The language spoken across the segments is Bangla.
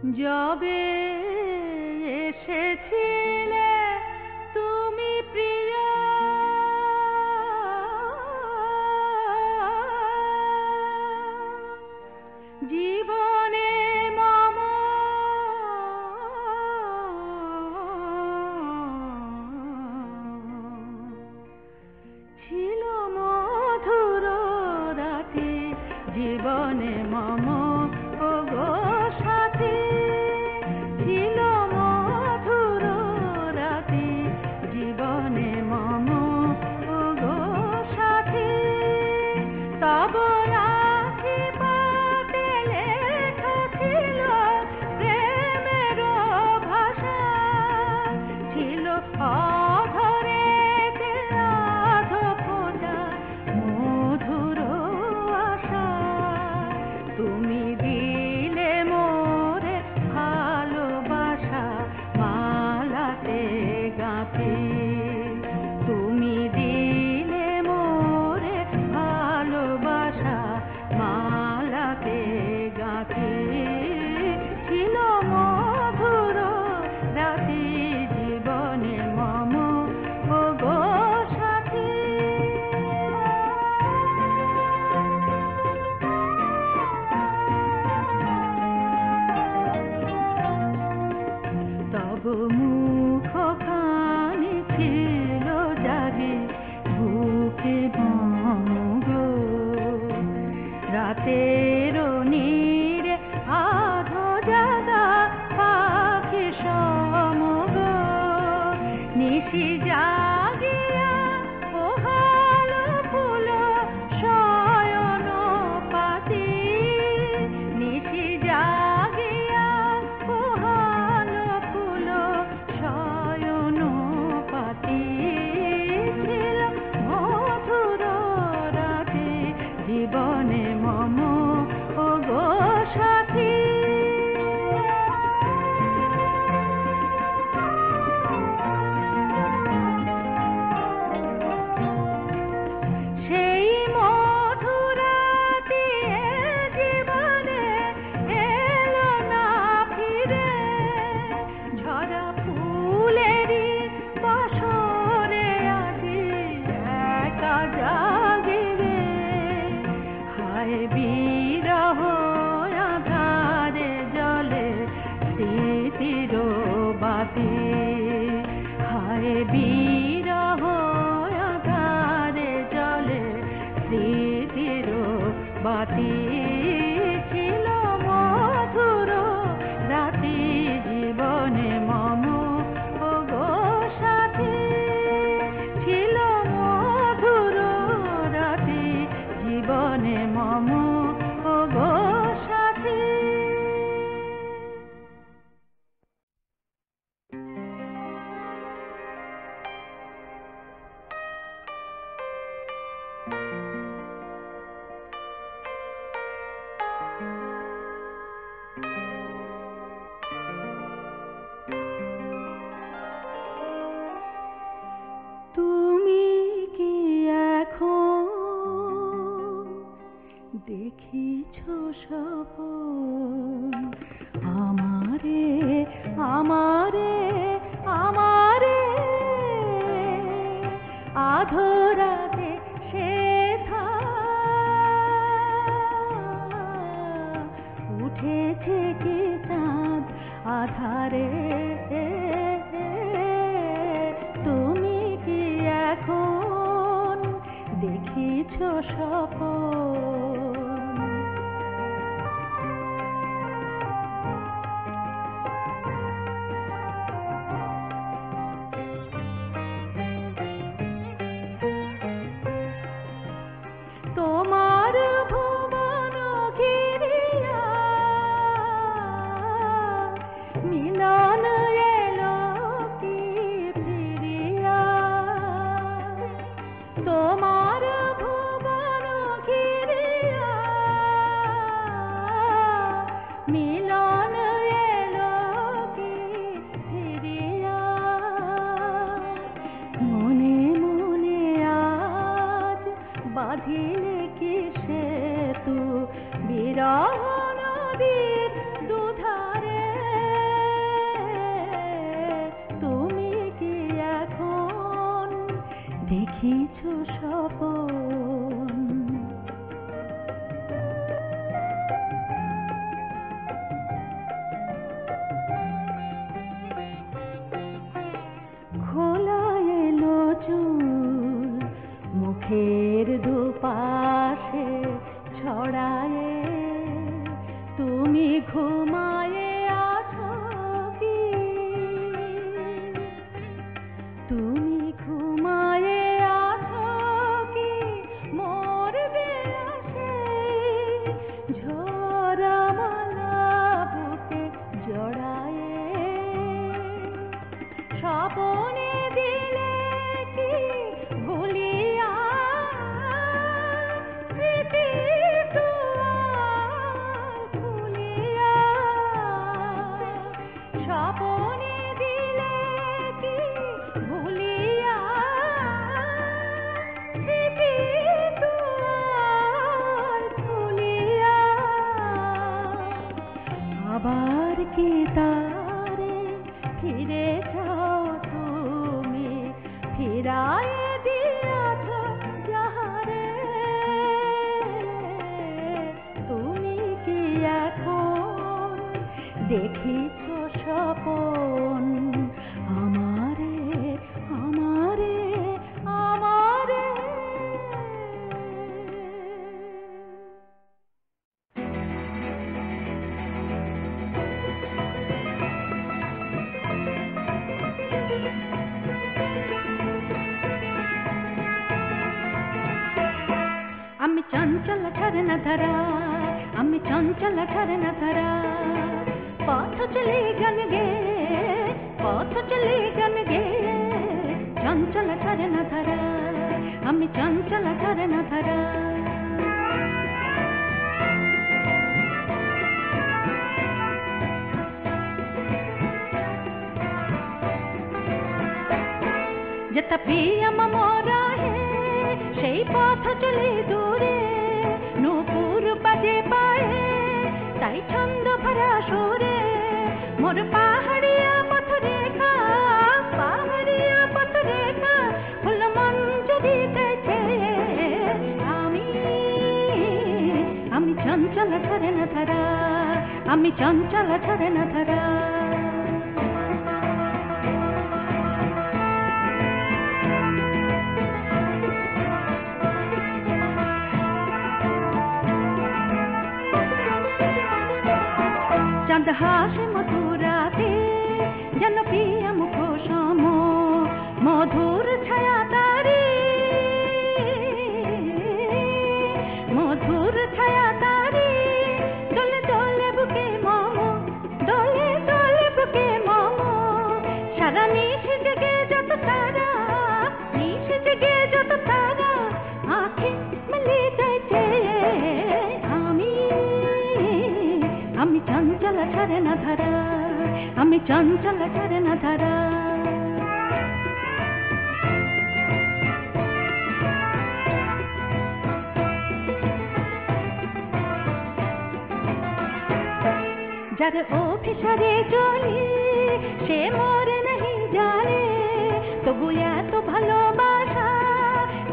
যবে এসেছিলে তুমি প্রিয়া, জীবনে মম ছিল মধুর রাতি, জীবনে মম ওগো সাথী, ছিল মধুর রাতি, জীবনে মম ওগো সাথী। তব রাখি পাতে লেখা ছিল প্রেমের ভাষা, ছিল অধরে আধ ফোঁটা মধুর আশা। তুমি দিলে মোরে ভালোবাসা মালাতে গাঁথি, তুমি দিলে মোরে ভালোবাসা মালাতে গাঁথি, ছিল মধুর রাতি, জীবনে মম ওগো সাথী। তব মুখখানি ছিল জাগে বুকে মম গো, রাতের নীরে আধো জাগা পাখি সম গো, নিশি জাগিয়া পোহাল ফুল শয়ন পাতি, নিশি জাগিয়া পোহাল ফুল শয়ন পাতি, ছিল মধুর রাতি, জীবনে মম ওগো সাথী। সেই মধুর রাতি জীবনে এলো না ফিরে, ঝরা ফুলেরই বাসরে আজি একা জাগিরে, হায় বিরহ আধারে জলে স্মৃতির বাতি, হায় বিরহ আধারে জলে স্মৃতির বাতি, ছিল মধুর রাতি, জীবনে মম ওগো সাথী, ছিল মধুর রাতি, জীবনে মম ওগো সাথী। তুমি কি এখন দেখিছ স্বপন আমারে, আমারে, আমারে, আধরাতে সেথা উঠেছে কি চাঁদ আধারে, তুমি কি এখন দেখিছ স্বপন? তোমার ভুবন ঘিরিয়া মিলন এলো কি ফিরিয়া, তোমার ভুবন ঘিরিয়া দেখিছ স্বপন। খোলা এলো চুল মুখের দুপাশে ছড়ায়ে, তুমি ঘুমায়ে আছো কি? তুমি ঘুমায়ে আছো কি? মোর বেয়াসে ঝরা মালা বুকে জড়ায়ে, স্বপনে দিলে কি ভুলিয়া স্মৃতির দুয়ার খুলিয়া? স্বপনে দিলে কি ভুলিয়া স্মৃতির দুয়ার খুলিয়া? আবার কি তারে ফিরে যাও তুমি, ফিরায়ে দিয়াছ যাহারে? তুমি কি এখন দেখিছ স্বপন? আমারে আমারে আমারে আমি চঞ্চল ঝরনা ধারা, আমি চঞ্চল ঝরনা ধারা, পথ চলে গান গে, পথ চলে গান গে, চঞ্চল ঝরনা ধারা, আমি চঞ্চল ঝরনা ধারা। যেটা প্রিয় মোরা হে সেই পথ চলে দূরে, নূপুর বাজে পায়ে তাই ছন্দ ভরা সুরে, মোর পাহাড়িয়া পথ রেখা, পাহাড়িয়া পথ রেখা ফুল মঞ্জরি দিতেছে। আমি আমি চঞ্চল ঝরনা ধারা, আমি চঞ্চল ঝরনা ধারা। চাঁদ হাসে মধুরাতে যেন প্রিয়া মুখ সম, মধুর ছায়া তারি, মধুর ছায়া তারি, দোলে দোলে বুকে মম, দোলে দোলে বুকে মম, সারা নিশ জেগে যত তারা, নিশ জেগে যত তারা আঁখে মিলে যাইছে। আমি চঞ্চল ঝরনা ধারা, আমি চঞ্চল ঝরনা ধারা। যার অভিসারে চলি সে মরে নাহি জানে, তবু এত ভালোবাসা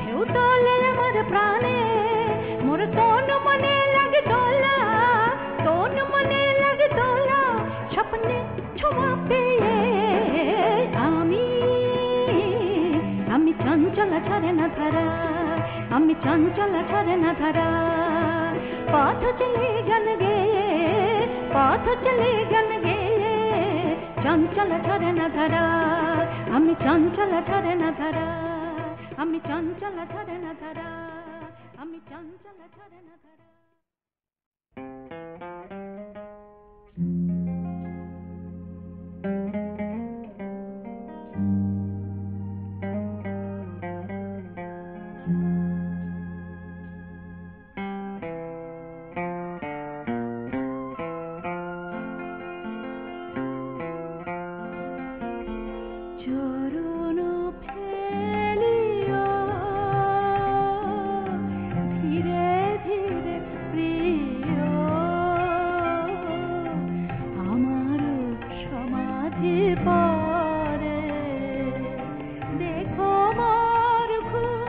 ঢেউ তোলে আমার প্রাণে। মোর কোন মনে লাগে দোলা, কোন মনে লাগে দোলা, স্বপ্নে ছোঁয়া পেয়ে। আমি আমি চঞ্চল ঝরনা ধারা, আমি চঞ্চল ঝরনা ধারা, পথ চলে গান গেয়ে, পথ চলে গান গেয়ে, চঞ্চল ঝরনা ধারা, আমি চঞ্চল ঝরনা ধারা, আমি চঞ্চল ঝরনা ধারা, আমি চঞ্চল ঝরনা ধারা। চরণ ফেলিও ধীরে ধীরে প্রিয়, আমার সমাধি পরে দেখো মোর ঘুম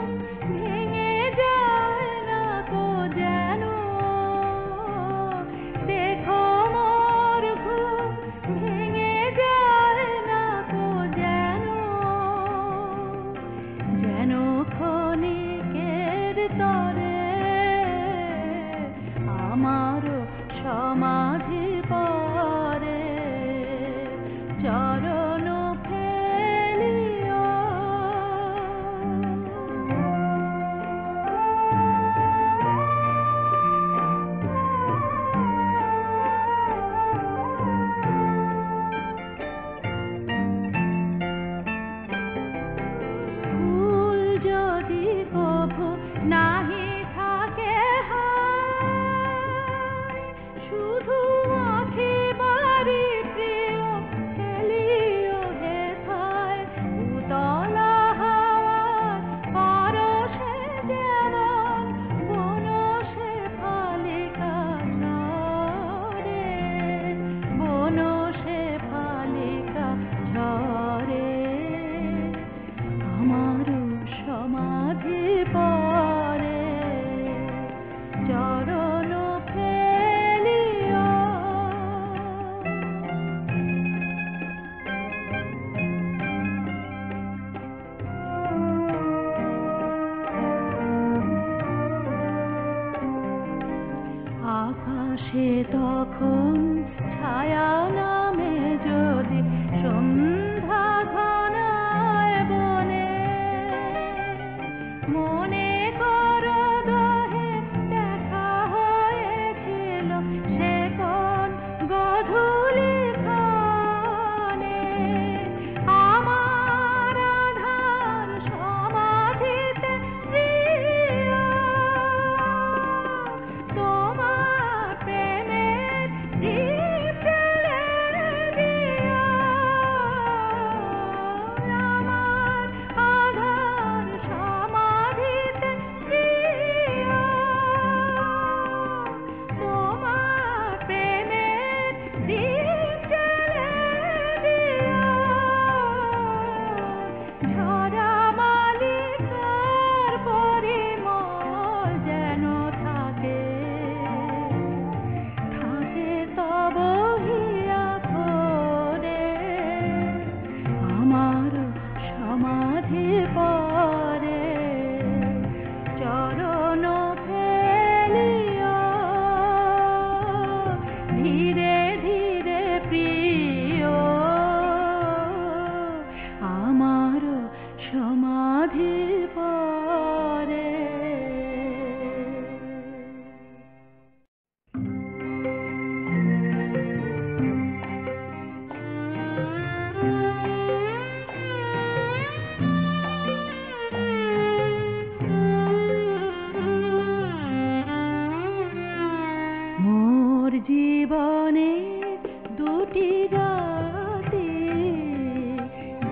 রাতে,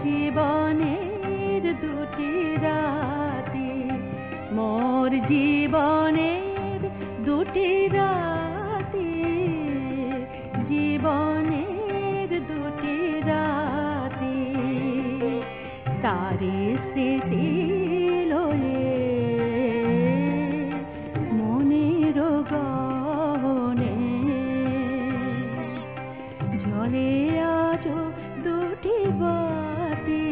জীবনের দুটি রাতে, মোর জীবনের দুটি রাতে, জীবনের দুটি রাতে, তারি স্মৃতি লয়ে মনের গহনে জলে আজ দুটি বাতি,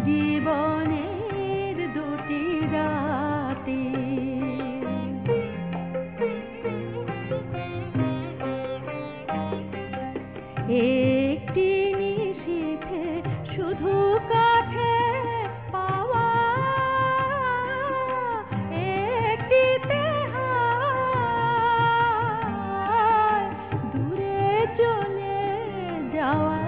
জীবনের দুটি রাতে। একটি নিশীথে শুধু কাছে পাওয়া, একটিতে হায় দূরে চলে যাওয়া,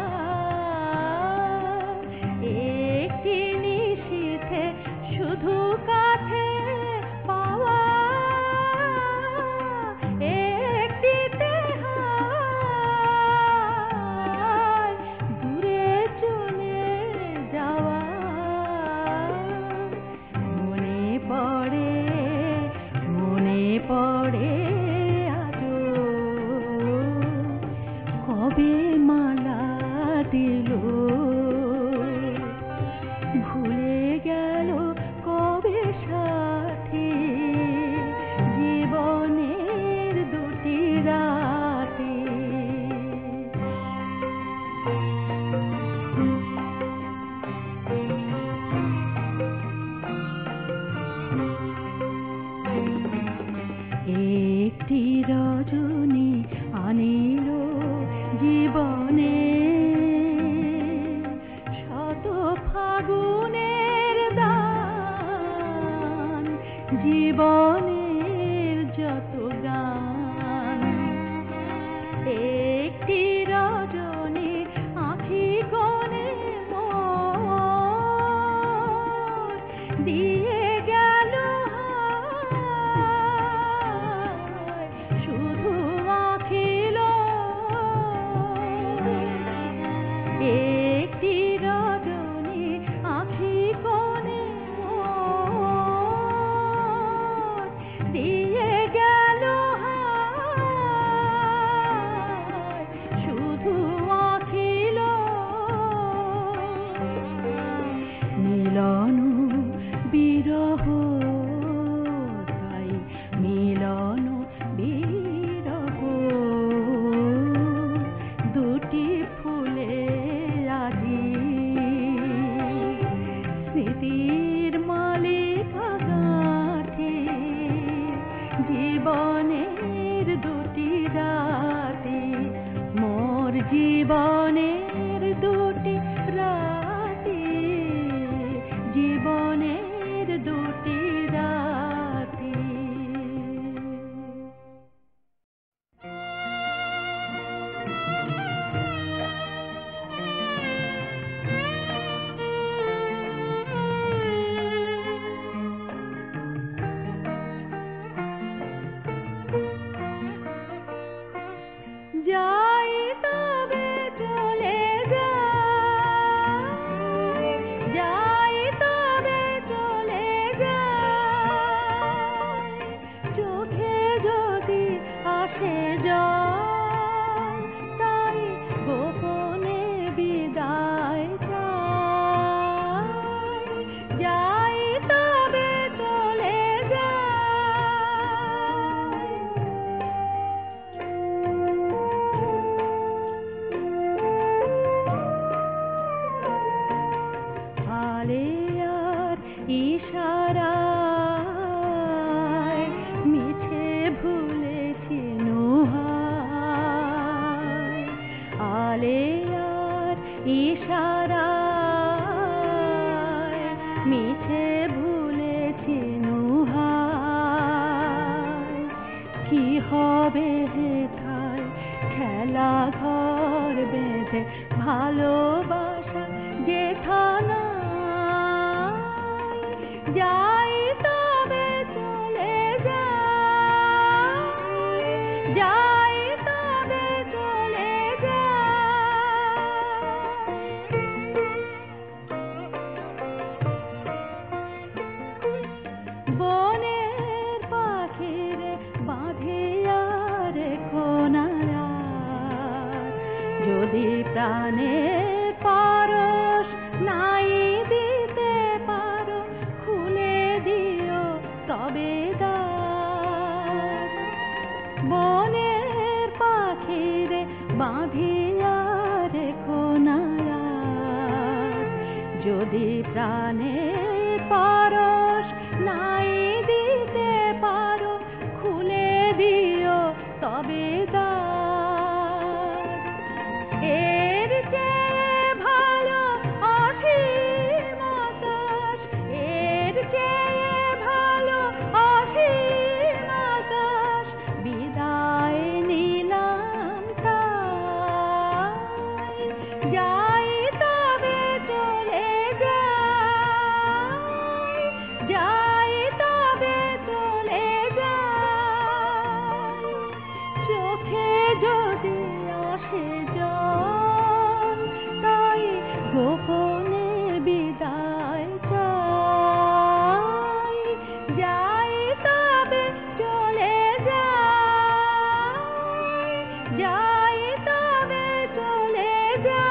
একটি নিশীথে শুধু কাছে পাওয়া, একটিতে হায় দূরে চলে যাওয়া। মনে পড়ে আজো কবে মালা দিল, ভুলে গেল কবে সাথী, জীবনের দুটি রাতে। একটি রজনী আনিল জীবনে শত ফাগুনের দান, জীবনের যত গান। একটি রজনী আঁখি কোণে মোর দিয়ে গেল হায়, শুধু আঁখিল। একটি রজনী আঁখি কোণে মোর দিয়ে গেল হায়, শুধু আঁখিল। মিলন বিরহ তাই, মিলন বিরহ দুটি ফুলে আজি, স্মৃতির মালিকা গাঁথি, জীবনের দুটি রাতে, মোর জীবনের দুটি রাতে, জীবনের দুটি রাতে। যাই তবে চলে যাই, যাই তবে চলে যাই, চোখে যদি আসে জল, তাই গোপনে বিদায় চাই, যাই তবে চলে যাই। হালে আর ইশারায় মিছে ভুলেছি নুহায়, আলে আর ইশারায় মিছে ভুলেছি নুহায়। কি হবে হেথায় খেলা ঘর বেঁধে, ভালোবাসা যেথানায়, যাই তবে চলে যাই, যাই তবে চলে যাই। যদি প্রাণের পরশ নাই দিতে পারো খুলে দিও তবে দ্বার। বনের পাখিরে বাঁধিয়া রেখো না আজ, যদি প্রাণের পরশ নাই দিতে পারো খুলে দিও তবে দ্বার। এর চেয়ে ভালো অসীম আকাশ, এর চেয়ে ভালো অসীম আকাশ বিদায় নিলাম তাই। যাই তবে চলে যাই, যাই তবে চলে যাই। চোখে যদি আসে জল তাই গোপনে বিদায় চাই। যাই তবে চলে যাই, যাই তবে চলে যাই।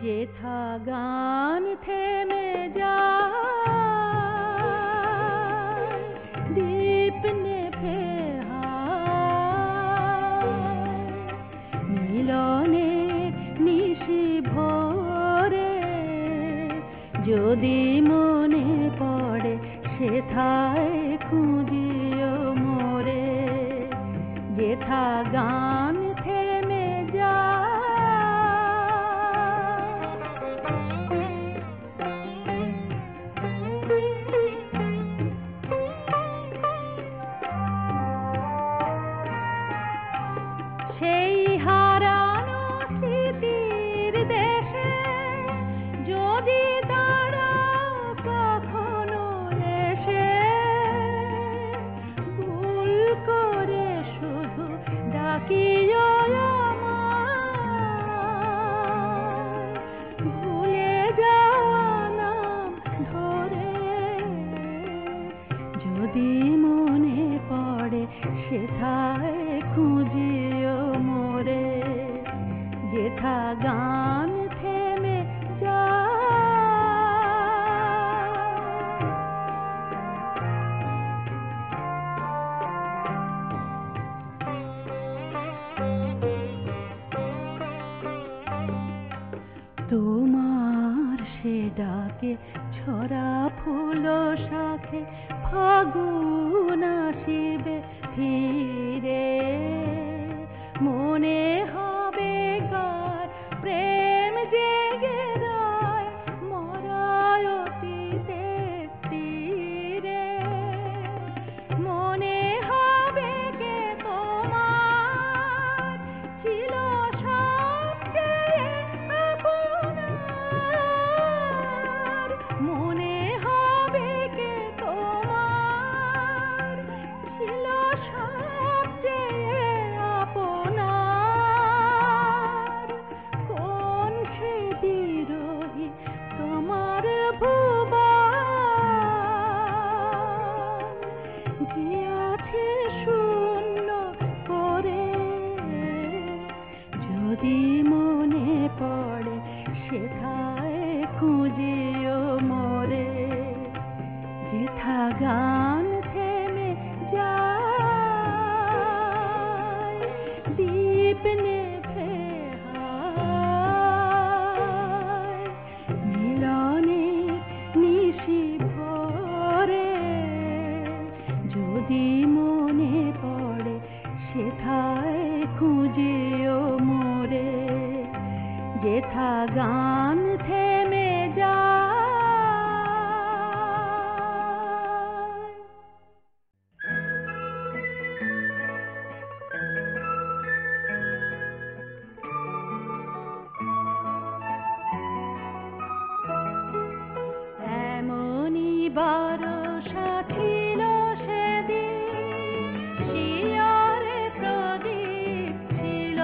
যেথা গান থেমে যায়, দীপ নেভে হায়। মিলনের নিশি ভোরে যদি মনে পড়ে সেথায় খুঁজিও মোরে। যেথা গান থেমে যায়, সেই হারানো স্মৃতির দেশে যদি দাঁড়াও কখনো এসে, ভুল করে শুধু ডাকিও আমায়। ভুলে যাওয়া নাম ধরে যদি মনে পড়ে সেথায় খুঁজিও মোরে। যেথা গান থেমে তোমার সে ডাকে ছড়া ফুল শাখে ফাগুন আসিবে ফিরে। মনে হবে গার প্রেম জেগে রয় মরায় অতীতের তীরে। মনে হবে কে তোমার ছিল সবচেয়ে আপনার। মনে হবে কে তোমার ছিল সবচেয়ে আপনার। কোন সে বিরোহী তোমার ভুবন যে আছে শূন্য করে। যদি মনে পড়ে সেথায় খুঁজিও মোরে। যেথা গান থেমে যায়, দীপ নেভে হায়। মিলনের নিশি ভোরে যদি মনে পড়ে সেথায় খুঁজিও মোরে। যেথা গান থেমে যায়। এমনই বরষা ছিল সেদিন, শিয়রে প্রদীপ ছিল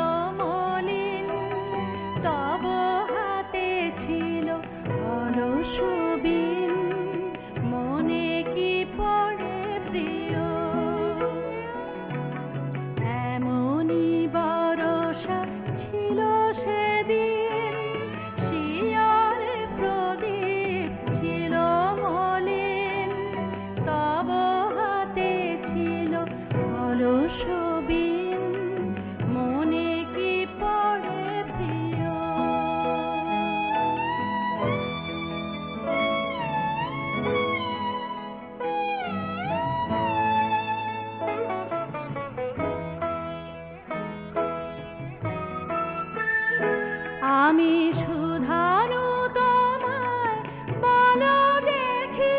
আমি শুধানু তোমায় বলো দেখি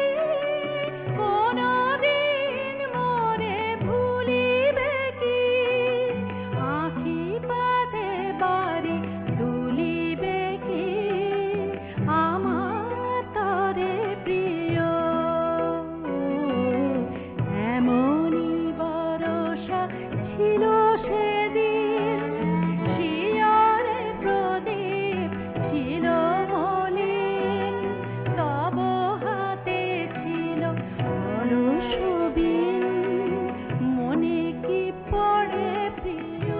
কোনদিন মোরে ভুলিবে কি আঁখি পাতে বাড়ি তুলিবে কি আমার তরে প্রিয় এমনই ভরসা ছিল সেদিন শিয়রে প্রদীপ ছিল মলিন তব হাতে ছিল অলস বিন মনে কি পড়ে প্রিয়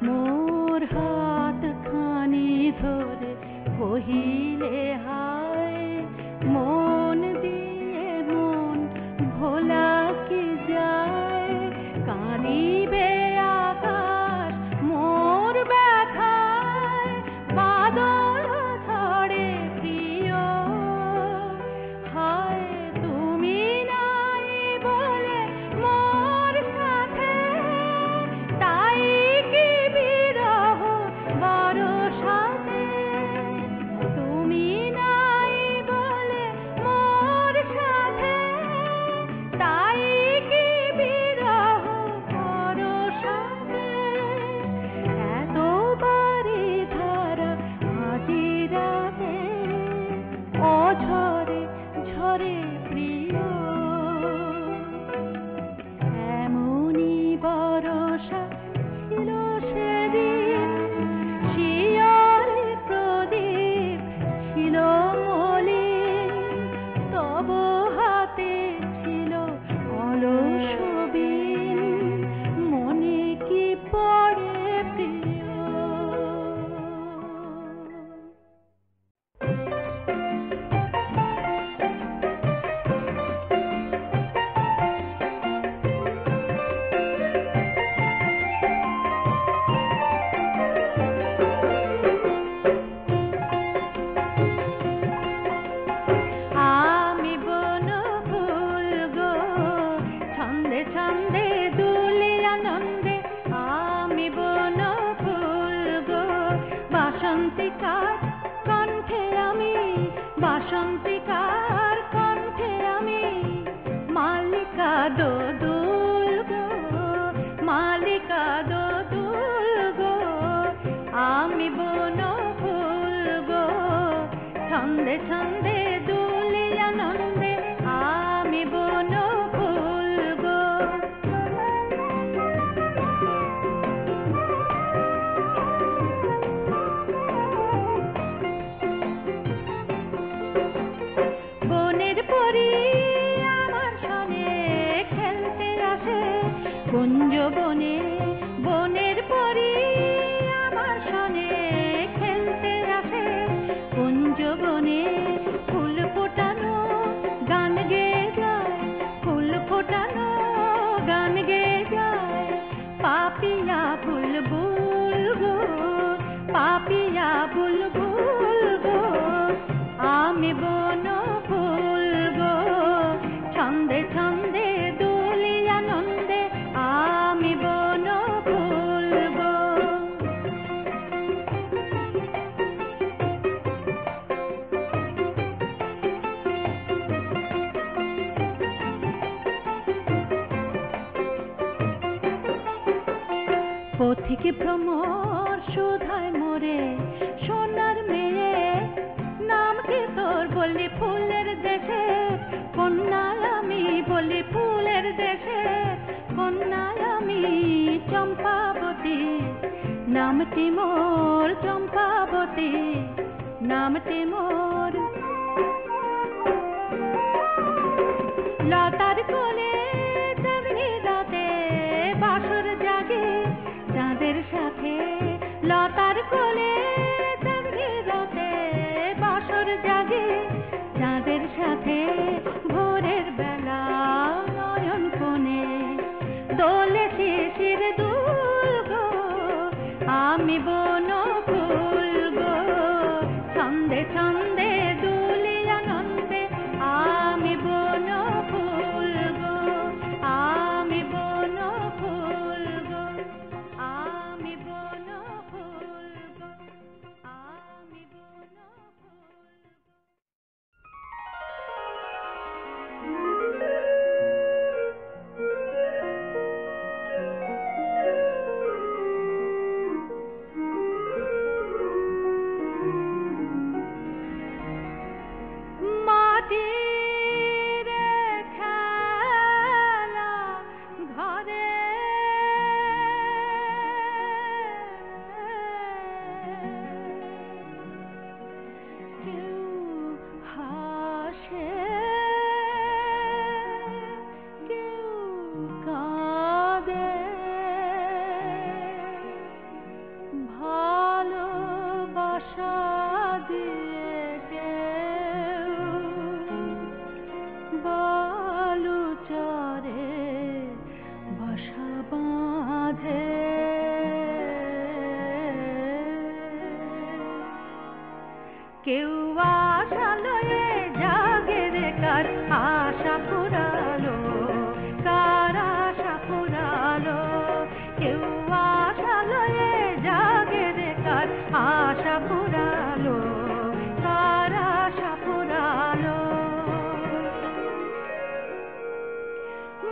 মোর হাত খানি ধরে কহিলে হায় মন দিয়ে মন ভোলা কি যায় কাঁদিবে আকাশ মোর ব্যথায় বাদল ঝড়ে প্রিয় হায় তুমি নাই বলে মোর সাথে তাই কি বিরহ বরষাতে তুমি নাই বলে মোর সাথে তাই কি বিরহ বরষাতে এতবারই ধারা আজি রাতে অঝরে ঝরে প্রিয় এমনই ভরসা ছিল সেদিন শিয়রে প্রদীপ ছিল মলিন তব হাতে ছিল অলস বিন মনে কি পড়ে প্রিয় আমি বন ফুল গো ছন্দে ছন্দে দুলি আনন্দে আমি বন ফুল গো বাসন্তিকার কণ্ঠে আমি বাসন্তিকার কণ্ঠে আমি মালিকা দোদুল গো মালিকা দোদুল গো আমি বন ফুল গো ছন্দে ছন্দে দুলি আনন্দে আমি বন ফুল গো বনের পরি আমার সনে খেলতে আসে কুঞ্জ বনে বনের পরি আমার সনে খেলতে আসে কুঞ্জ বনে ফুল ফোটানো গান গেয়ে যায় ফুল ফোটানো গান গেয়ে যায় পাপিয়া বুলবুল গো পাপিয়া বুলবুল গো আমি বন ফুল গো ছন্দে ছন্দে দুলি আনন্দে আমি বন ফুল গো পথিকে ভ্রমর সুধায় মোরে সোনার মেয়ে নাম কি তোর বলি ফুলের দেশে কন্যায় আমি বলি ফুলের দেশে কন্যায় আমি চম্পাবতী নামটি মোর চম্পাবতী নামটি মোর লতার কোলে চাঁদনি রাতে বাসর জাগে চাঁদের সাথে লতার কোলে চাঁদনি রাতে বাসর জাগে চাঁদের সাথে ভোরের বেলা নয়ন কোণে দোলে শিশির দুল গো আমি বন ফুল গো ছন্দে ছন্দে দুলি আনন্দে দিয়ে কেউ বালু চরে বাসা বাঁধে, কেউ আশা লয়ে জাগে রে কার আশা ফুরালো, কার আশা ফুরালো, কেউ আশা লয়ে জাগে রে কার আশা ফুরালো, কার আশা ফুরালো।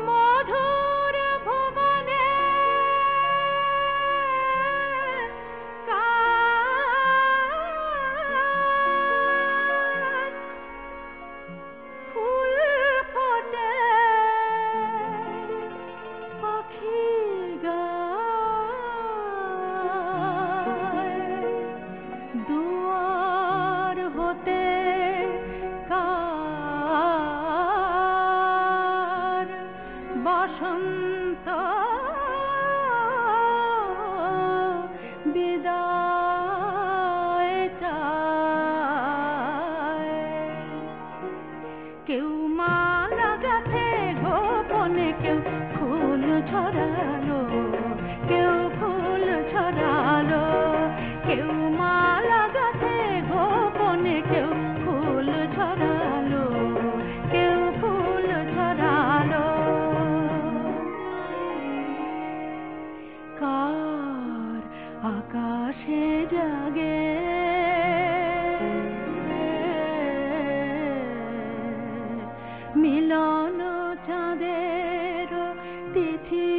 মধুর ভুবনে ফুল ফোটে, পাখি গায়, দুয়ার হতে কার বসন্ত বিদায় চায়, কেউ মালা গাছে গোপনে, কেউ ফুল ছড়ালো, কেউ ফুল ছড়ালো, কেউ মালা গাছে গোপনে, কেউ ফুল ছড়ালো, কেউ ফুল ছড়ালো। কার আকাশে জাগে মিলন চাঁদের তিথি,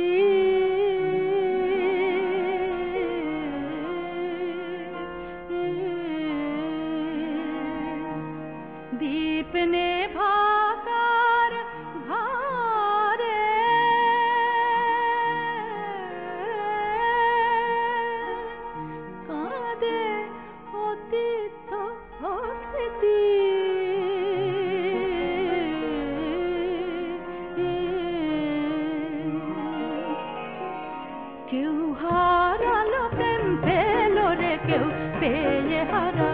দীপ নেভাকার ভারে কাঁদে অতীত স্মৃতি, কেউ হারালো প্রেম পেলো রে, কেউ পেয়ে হারা